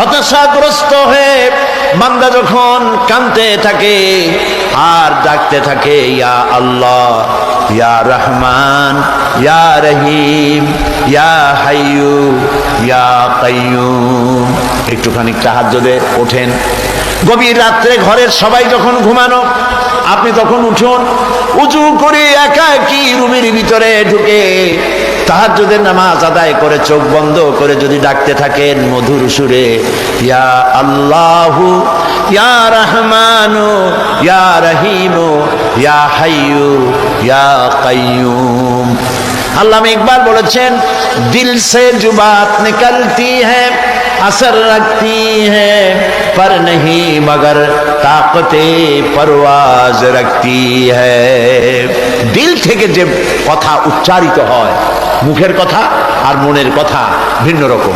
হতাশাগ্রস্ত হয়ে বান্দা যখন কাঁদতে থাকে আর ডাকতে থাকে, ইয়া আল্লাহ, ইয়া রহমান, ইয়া রহিম, ইয়া হাইয়ু, ইয়া কাইয়ুম। একটুখানি তাহাজ্জুদে ওঠেন, গভীর রাত্রে ঘরের সবাই যখন ঘুমানো, আপনি তখন উঠুন, উজু করে একা একই রুমের ভিতরে ঢুকে তাহাজ্জুদের নামাজ আদায় করে চোখ বন্ধ করে যদি ডাকতে থাকেন মধুর সুরে, ইয়া আল্লাহু, ইয়া রহমানু, ইয়া রহিমু, ইয়া হাইয়ু, ইয়া কাইয়ুম। আল্লামা ইকবাল বলেছেন, দিল সে जो बात निकलती है असर रखती है पर नहीं मगर ताकते परवाज रखती है। দিল থেকে যে কথা উচ্চারিত হয়, মুখের কথা আর মনের কথা ভিন্ন রকম।